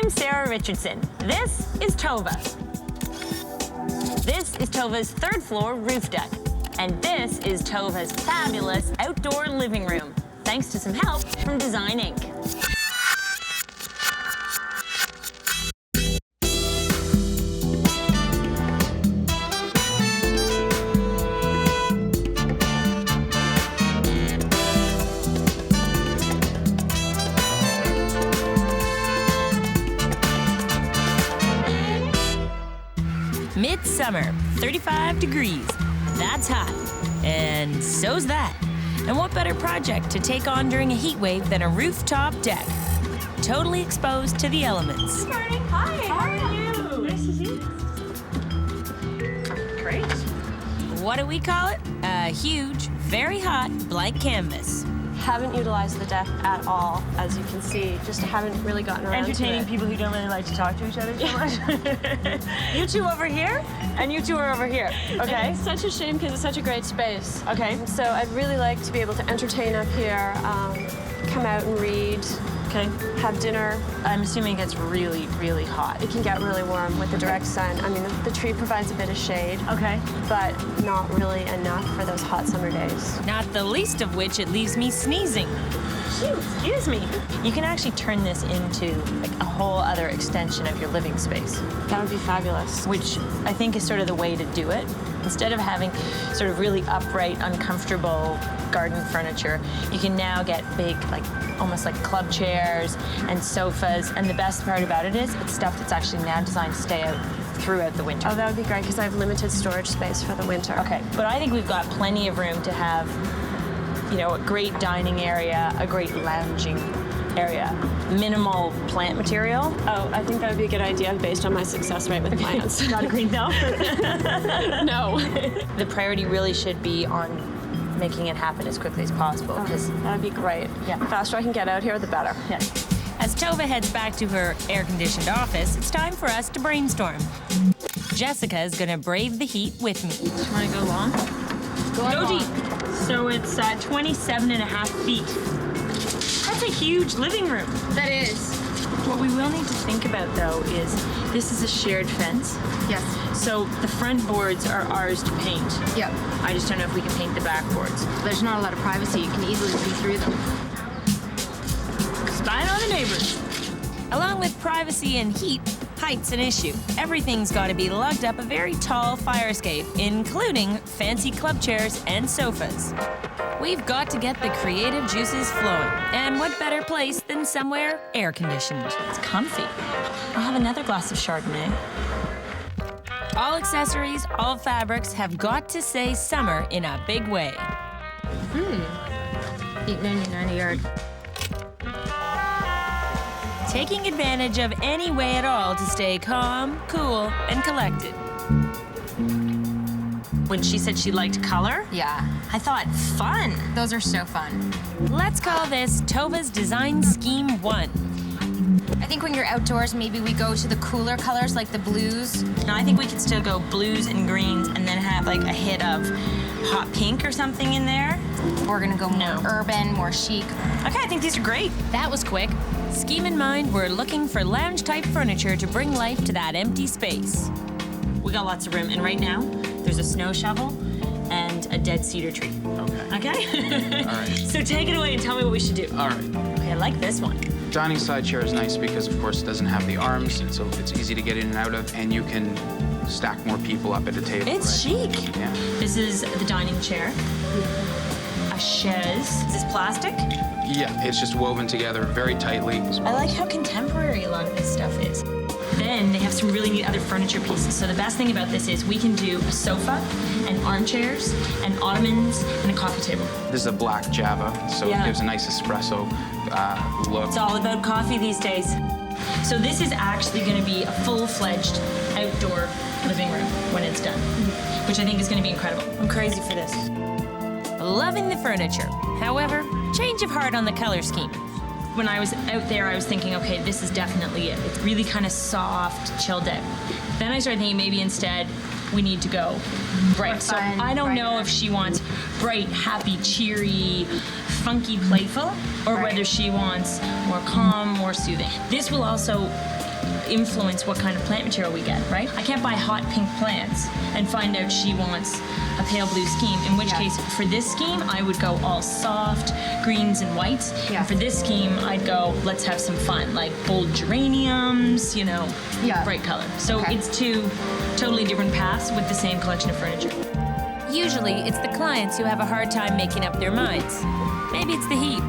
I'm Sarah Richardson. This is Tova. This is Tova's third floor roof deck. And this is Tova's fabulous outdoor living room, thanks to some help from Design Inc. Midsummer, 35 degrees. That's hot. And so's that. And what better project to take on during a heat wave than a rooftop deck? Totally exposed to the elements. Good morning. Hi. How are you? Nice to see you. Great. What do we call it? A huge, very hot blank canvas. Haven't utilized the deck at all, as you can see. Just haven't really gotten around Entertaining to it. people who don't really like to talk to each other so much. You two over here, and you two are over here. Okay. It's such a shame because it's such a great space. Okay. So I'd really like to be able to entertain up here, come out and read, Okay. have dinner. I'm assuming it gets really, really hot. It can get really warm with the direct sun. I mean, the tree provides a bit of shade, Okay. but not really enough for those hot summer days. Not the least of which it leaves me sneezing. Excuse me. You can actually turn this into like a whole other extension of your living space, That would be fabulous. which I think is sort of the way to do it. Instead of having sort of really upright, uncomfortable garden furniture, you can now get big, like almost like club chairs and sofas. And the best part about it is it's stuff that's actually now designed to stay out throughout the winter. Oh, that would be great because I have limited storage space for the winter. Okay, but I think we've got plenty of room to have, you know, a great dining area, a great lounging area, minimal plant material. Oh, I think that would be a good idea based on my success rate with plants. Not a green no. No. The priority really should be on making it happen as quickly as possible. Because That would be great. Yeah. The faster I can get out here, the better. yeah. As Tova heads back to her air-conditioned office, it's time for us to brainstorm. Jessica is gonna brave the heat with me. Do you want to go long? Go deep. So it's 27 and a half feet. That's a huge living room. That is. What we will need to think about, though, is this is a shared fence. Yes. So the front boards are ours to paint. Yep. I just don't know if we can paint the back boards. There's not a lot of privacy. You can easily see through them. Spying on the neighbors. Along with privacy and heat, height's an issue. Everything's got to be lugged up a very tall fire escape, including fancy club chairs and sofas. We've got to get the creative juices flowing. And what better place than somewhere air-conditioned? It's comfy. I'll have another glass of Chardonnay. All accessories, all fabrics have got to say summer in a big way. $8.99 a yard. Taking advantage of any way at all to stay calm, cool, and collected. When she said she liked color, Yeah. I thought fun. Those are so fun. Let's call this Tova's Design Scheme 1. I think when you're outdoors, maybe we go to the cooler colors like the blues. No, I think we could still go blues and greens and then have like a hit of hot pink or something in there. We're gonna go more No. urban, more chic. Okay, I think these are great. That was quick. Scheme in mind, we're looking for lounge-type furniture to bring life to that empty space. We got lots of room, and right now there's a snow shovel and a dead cedar tree. Okay. Okay? All right. So take it away and tell me what we should do. All right. Okay, I like this one. Dining side chair is nice because, of course, it doesn't have the arms, so it's easy to get in and out of, and you can stack more people up at the table. It's right? chic. Yeah. This is the dining chair. A chaise. Is this plastic? Yeah, it's just woven together very tightly. I like how contemporary a lot of this stuff is. Then they have some really neat other furniture pieces. So the best thing about this is we can do a sofa and armchairs and ottomans and a coffee table. This is a black Java, so Yeah. it gives a nice espresso look. It's all about coffee these days. So this is actually going to be a full-fledged outdoor living room when it's done, which I think is going to be incredible. I'm crazy for this. Loving the furniture. However, change of heart on the color scheme. When I was out there, I was thinking, okay, this is definitely it. It's really kind of soft, chilled out. Then I started thinking maybe instead we need to go bright. So fun, I don't know brighter. if she wants bright, happy, cheery, funky, playful, or Right. whether she wants more calm, more soothing. This will also influence what kind of plant material we get, right? I can't buy hot pink plants and find out she wants a pale blue scheme, in which case, for this scheme, I would go all soft greens and whites. Yeah. And for this scheme, I'd go, let's have some fun, like bold geraniums, you know, bright color. So it's two totally different paths with the same collection of furniture. Usually, it's the clients who have a hard time making up their minds. Maybe it's the heat.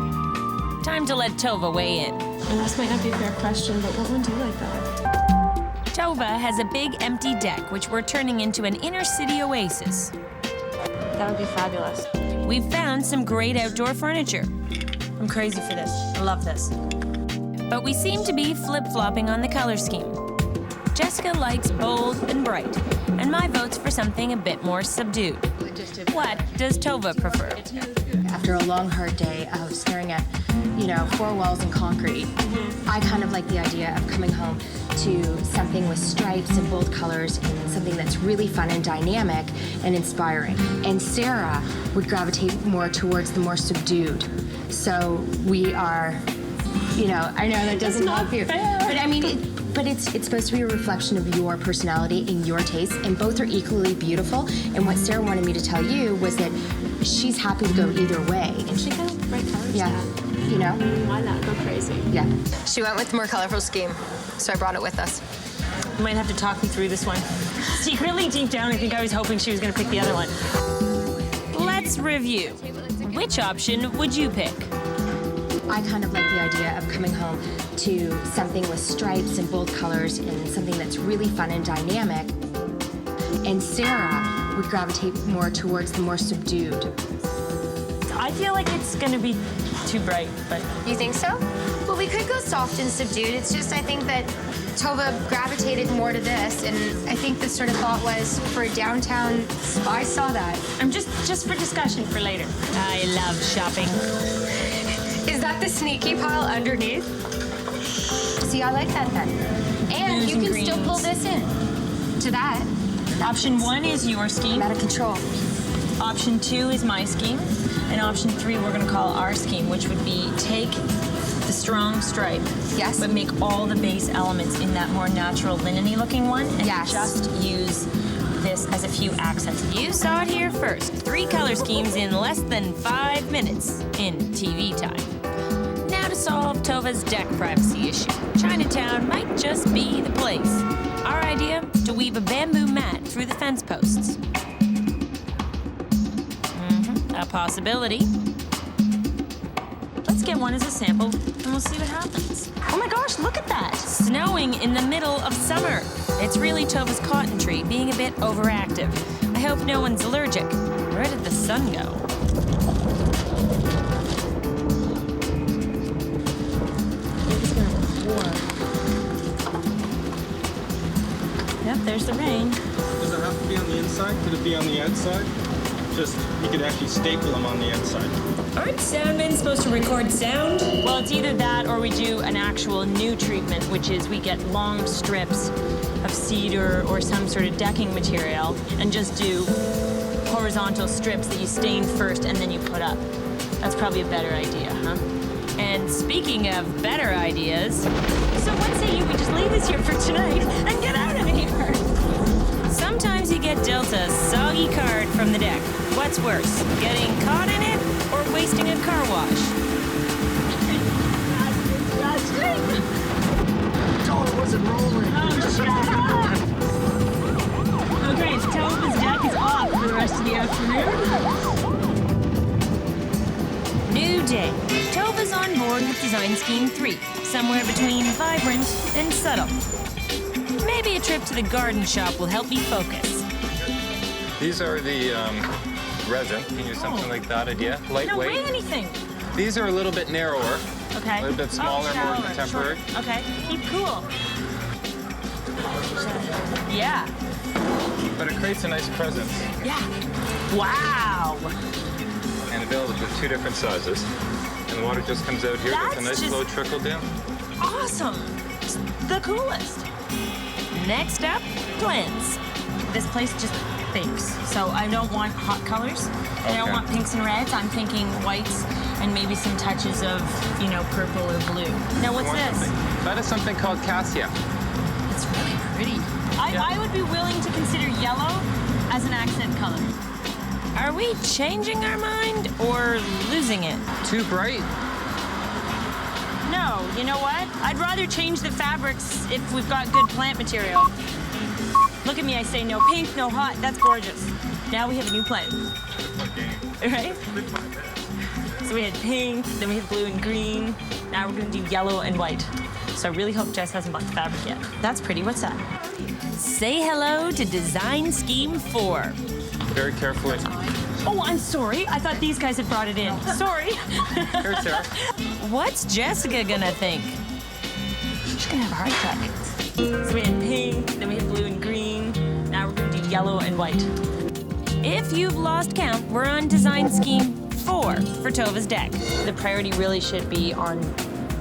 Time to let Tova weigh in. And this might not be a fair question, but what would you like that? Tova has a big empty deck, which we're turning into an inner city oasis. That would be fabulous. We've found some great outdoor furniture, I'm crazy for this. I love this. but we seem to be flip-flopping on the color scheme. Jessica likes bold and bright, and my vote's for something a bit more subdued. What does Tova prefer? After a long, hard day of staring at, four walls and concrete, I kind of like the idea of coming home to something with stripes and bold colors and something that's really fun and dynamic and inspiring. And Sarah would gravitate more towards the more subdued. So we are, I know that doesn't help you. But I mean, but it's supposed to be a reflection of your personality and your taste, and both are equally beautiful. And what Sarah wanted me to tell you was that she's happy to go either way. And She got the right colors. yeah, Why not? Go crazy. yeah. She went with the more colorful scheme, so I brought it with us. You might have to talk me through this one. Secretly, deep down, I think I was hoping she was going to pick the other one. Let's review. Which option would you pick? I kind of like the idea of coming home to something with stripes and bold colors and something that's really fun and dynamic. And Sarah would gravitate more towards the more subdued. I feel like it's going to be too bright, but You think so? Well, we could go soft and subdued. It's just I think that Tova gravitated more to this, and I think the sort of thought was for a downtown. I saw that. I'm just for discussion for later. I love shopping. Is that the sneaky pile underneath? See, I like that then. And Blues you and can still pull greens. this in to that. Option 1 is your scheme. I'm out of control. Option 2 is my scheme. And option 3 we're going to call our scheme, which would be take the strong stripe, Yes. but make all the base elements in that more natural linen-y looking one, and Yes. just use this as a few accents. You saw it here first. 3 color schemes in less than 5 minutes in TV time. Now to solve Tova's deck privacy issue. Chinatown might just be the place. Our idea? To weave a bamboo mat through the fence posts. A possibility. Let's get one as a sample, and we'll see what happens. Oh my gosh, look at that! Snowing in the middle of summer. It's really Tova's cotton tree being a bit overactive. I hope no one's allergic. Where did the sun go? Yep, there's the rain. Does it have to be on the inside? Could it be on the outside? Just, you could actually staple them on the inside. Aren't soundmen supposed to record sound? Well, it's either that or we do an actual new treatment, which is we get long strips of cedar or some sort of decking material and just do horizontal strips that you stain first and then you put up. That's probably a better idea, huh? And speaking of better ideas, So what say you we just leave this here for tonight and get out of here? sometimes you get dealt a soggy card from the deck. What's worse, getting caught in it or wasting a car wash? Okay, so Tova's deck is off for the rest of the afternoon. New day. Tova's on board with Design Scheme 3, somewhere between vibrant and subtle. Maybe a trip to the garden shop will help me focus. These are the resin. You can use something like that idea. No, Lightweight. weigh anything. These are a little bit narrower, Okay. a little bit smaller, more shallower, contemporary. short. Okay, keep cool. Yeah. But it creates a nice presence. Yeah. Wow. And available with 2 different sizes. And the water just comes out here with a That's nice just- slow trickle down. Awesome. It's the coolest. Next up, plants. This place just thinks. So I don't want hot colors. I don't Okay. want pinks and reds. I'm thinking whites and maybe some touches of, purple or blue. Now what's Want this? something? That is something called cassia. It's really pretty. I would be willing to consider yellow as an accent color. Are we changing our mind or losing it? Too bright? No, you know what? I'd rather change the fabrics if we've got good plant material. Look at me, I say no pink, no hot. That's gorgeous. Now we have a new plan. Right? So we had pink, then we had blue and green. Now we're gonna do yellow and white. So I really hope Jess hasn't bought the fabric yet. That's pretty, what's that? Say hello to Design Scheme 4. Very carefully. Oh, I'm sorry. I thought these guys had brought it in. Sorry. Here, Sarah. What's Jessica gonna think? She's gonna have a heart attack. So we had pink, then we had blue and green. Now we're gonna do yellow and white. If you've lost count, we're on Design Scheme 4 for Tova's deck. The priority really should be on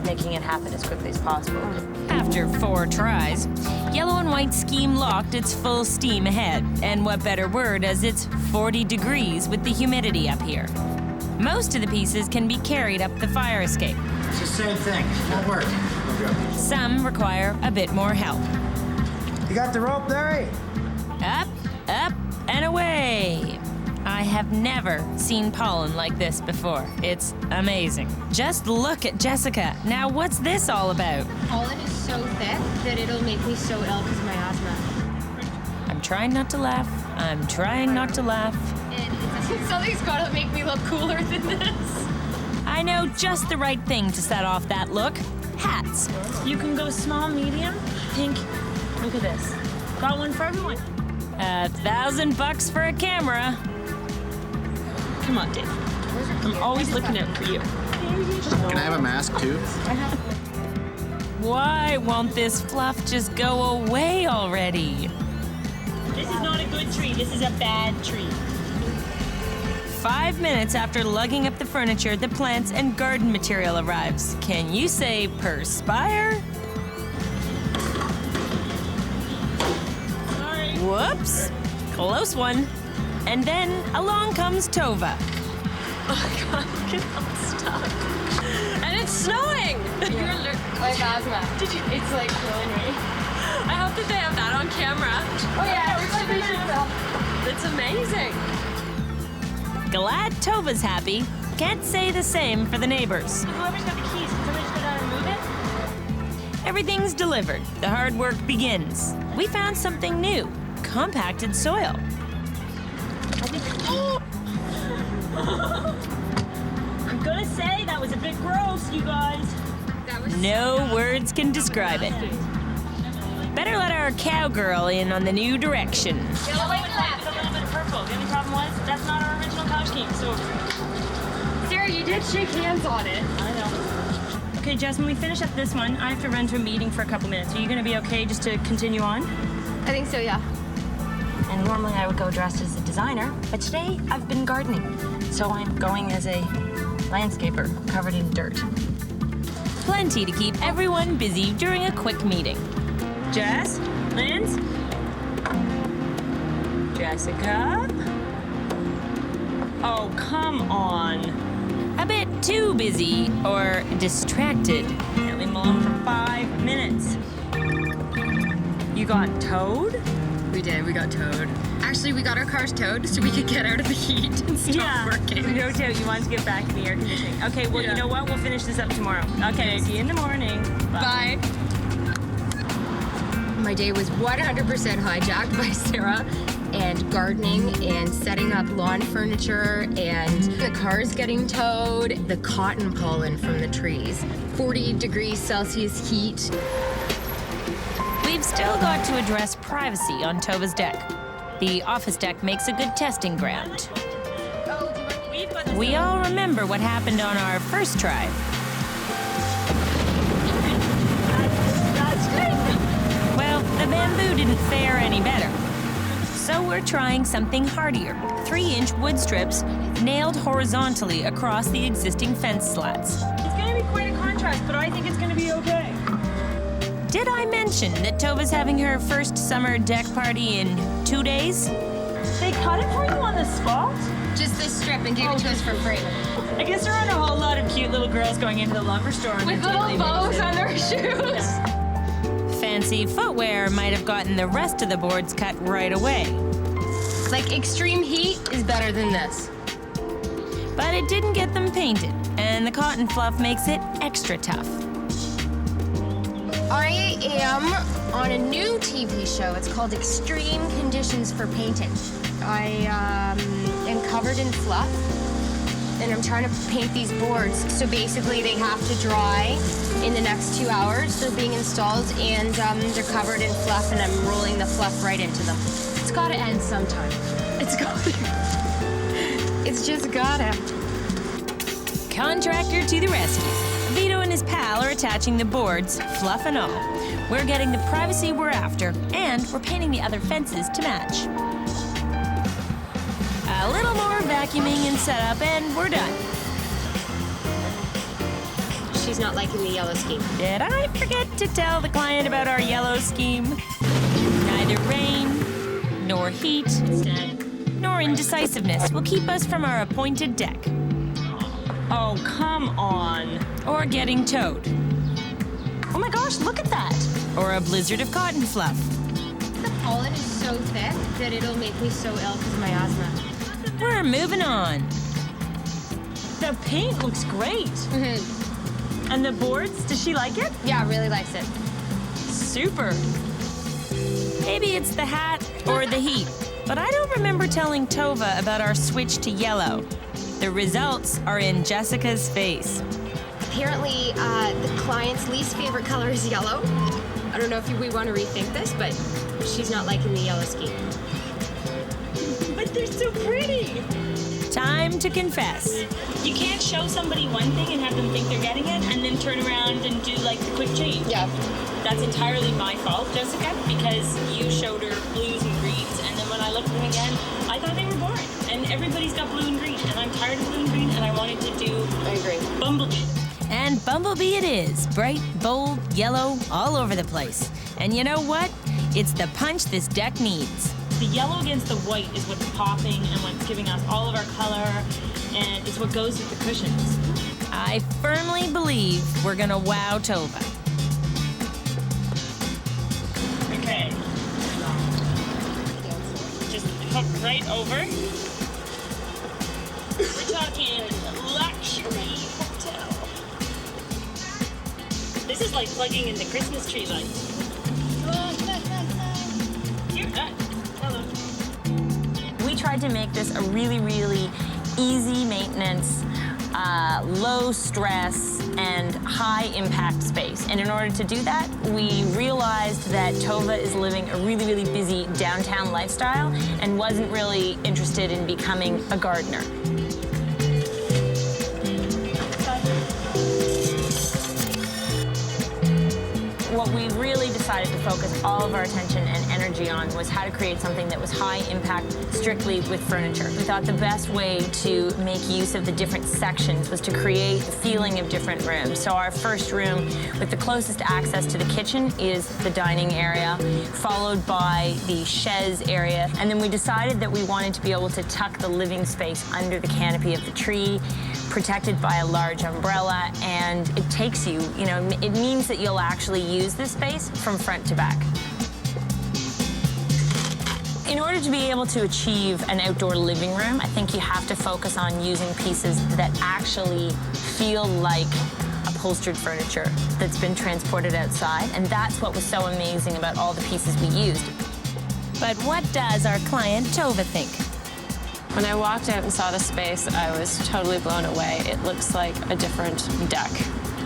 making it happen as quickly as possible. After 4 tries, yellow and white scheme locked its full steam ahead. And what better word as it's 40 degrees with the humidity up here. Most of the pieces can be carried up the fire escape. It's the same thing. Won't work. Some require a bit more help. You got the rope, Larry? Up, up, and away. I have never seen pollen like this before. It's amazing. Just look at Jessica. Now, what's this all about? Pollen is so thick that it'll make me so ill because of my asthma. I'm trying not to laugh. I'm trying not to laugh. Something's gotta make me look cooler than this. I know just the right thing to set off that look. Hats. You can go small, medium, pink. Look at this. Got one for everyone. $1,000 for a camera. Come on, Dave. I'm always looking out for you. Can I have a mask too? Why won't this fluff just go away already? This is not a good tree. This is a bad tree. 5 minutes after lugging up the furniture, the plants and garden material arrives. Can you say perspire? Sorry. Whoops. Close one. And then along comes Tova. Oh, God, look at all the stuff. And it's snowing. I have asthma. It's like killing me. I hope that they have that on camera. Oh yeah, everybody should. It's amazing. Glad Tova's happy. Can't say the same for the neighbors. Whoever's got the keys, can somebody just go down and move it? Everything's delivered. The hard work begins. We found something new. Compacted soil. I'm gonna say that was a bit gross, you guys. No words can describe it. Better let our cowgirl in on the new direction. Yellow, white, left. A little bit of purple. The only problem was that's not our original color scheme, so. Sarah, you did shake hands on it. I know. Okay, Jess, when we finish up this one, I have to run to a meeting for a couple minutes. Are you gonna be okay just to continue on? I think so, yeah. And normally I would go dressed as a designer, but today I've been gardening. So I'm going as a landscaper covered in dirt. Plenty to keep everyone busy during a quick meeting. Jess? Linz? Jessica? Oh, come on. A bit too busy or distracted. Leave him alone for 5 minutes. You got towed? We did, we got towed. Actually, we got our cars towed so we could get out of the heat and stop working. No doubt you want to get back in the air conditioning. Okay, well, you know what? We'll finish this up tomorrow. Okay, see you in the morning. Bye. My day was 100% hijacked by Sarah and gardening and setting up lawn furniture and the cars getting towed, the cotton pollen from the trees, 40 degrees Celsius heat. We've still got to address privacy on Tova's deck. The office deck makes a good testing ground. We all remember what happened on our first try. Well, the bamboo didn't fare any better. So we're trying something hardier. 3-inch wood strips nailed horizontally across the existing fence slats. It's gonna be quite a contrast, but I think it's gonna be okay. Did I mention that Tova's having her first summer deck party in 2 days? They cut it for you on the spot? Just this strip and gave it to us for free. I guess there aren't a whole lot of cute little girls going into the lumber store. With little bows on their shoes. fancy footwear might have gotten the rest of the boards cut right away. Like, extreme heat is better than this. But it didn't get them painted, and the cotton fluff makes it extra tough. I am on a new TV show. It's called Extreme Conditions for Painting. I am covered in fluff, and I'm trying to paint these boards. So basically, they have to dry in the next 2 hours. They're being installed, and they're covered in fluff, and I'm rolling the fluff right into them. It's gotta end sometime. It's gotta. It's just gotta. Contractor to the rescue. Vito and his pal are attaching the boards, fluff and all. We're getting the privacy we're after, and we're painting the other fences to match. A little more vacuuming and setup, and we're done. She's not liking the yellow scheme. Did I forget to tell the client about our yellow scheme? Neither rain, nor heat, nor indecisiveness will keep us from our appointed deck. Oh, come on. Or getting towed. Oh my gosh, look at that. Or a blizzard of cotton fluff. The pollen is so thick that it'll make me so ill because of my asthma. We're moving on. The paint looks great. Mm-hmm. And the boards, does she like it? Yeah, really likes it. Super. Maybe it's the hat or the heat, but I don't remember telling Tova about our switch to yellow. The results are in Jessica's face. Apparently, the client's least favorite color is yellow. I don't know if we want to rethink this, but she's not liking the yellow scheme. But they're so pretty. Time to confess. You can't show somebody one thing and have them think they're getting it and then turn around and do like the quick change. Yeah. That's entirely my fault, Jessica, because you showed her blues and greens, and then when I looked at them again, I thought they were boring. And everybody's got blue and green, and I'm tired of blue and green, and I wanted to do Bumblebee. And Bumblebee it is. Bright, bold, yellow, all over the place. And you know what? It's the punch this deck needs. The yellow against the white is what's popping and what's giving us all of our color, and it's what goes with the cushions. I firmly believe we're gonna wow Tova. Okay. Just hook right over. We're talking luxury hotel. This is like plugging in the Christmas tree lights. You're done. Hello. We tried to make this a really, really easy maintenance, low stress, and high impact space. And in order to do that, we realized that Tova is living a really, really busy downtown lifestyle and wasn't really interested in becoming a gardener. What we really decided to focus all of our attention and energy on was how to create something that was high impact strictly with furniture. We thought the best way to make use of the different sections was to create the feeling of different rooms. So our first room with the closest access to the kitchen is the dining area, followed by the chaise area. And then we decided that we wanted to be able to tuck the living space under the canopy of the tree, protected by a large umbrella, and it takes you, it means that you'll actually use this space from front to back. In order to be able to achieve an outdoor living room, I think you have to focus on using pieces that actually feel like upholstered furniture that's been transported outside, and that's what was so amazing about all the pieces we used. But what does our client Tova think? When I walked out and saw the space, I was totally blown away. It looks like a different deck.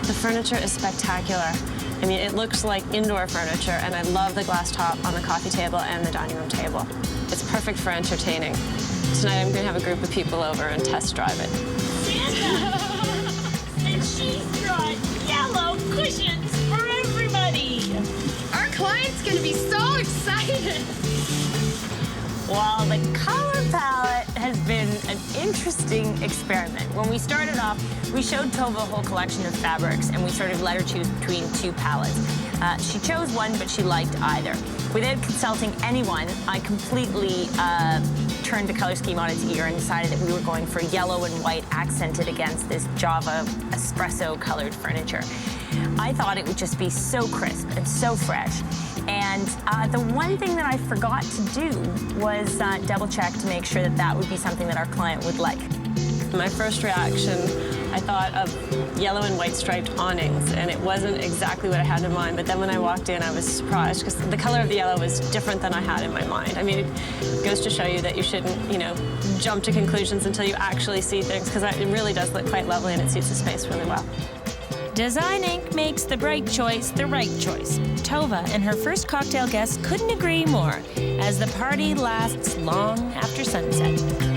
The furniture is spectacular. I mean, it looks like indoor furniture, and I love the glass top on the coffee table and the dining room table. It's perfect for entertaining. Tonight I'm going to have a group of people over and test drive it. Santa! And she's brought yellow cushions for everybody! Our client's gonna be so excited. Well, the color palette has been an interesting experiment. When we started off, we showed Tova a whole collection of fabrics, and we sort of let her choose between two palettes. She chose one, but she liked either. Without consulting anyone, I completely turned the color scheme on its ear and decided that we were going for yellow and white accented against this Java espresso colored furniture. I thought it would just be so crisp and so fresh. And the one thing that I forgot to do was double check to make sure that that would be something that our client would like. My first reaction, I thought of yellow and white striped awnings, and it wasn't exactly what I had in mind. But then when I walked in, I was surprised because the color of the yellow was different than I had in my mind. I mean, it goes to show you that you shouldn't, you know, jump to conclusions until you actually see things, because it really does look quite lovely and it suits the space really well. Design Inc. makes the bright choice the right choice. Tova and her first cocktail guests couldn't agree more as the party lasts long after sunset.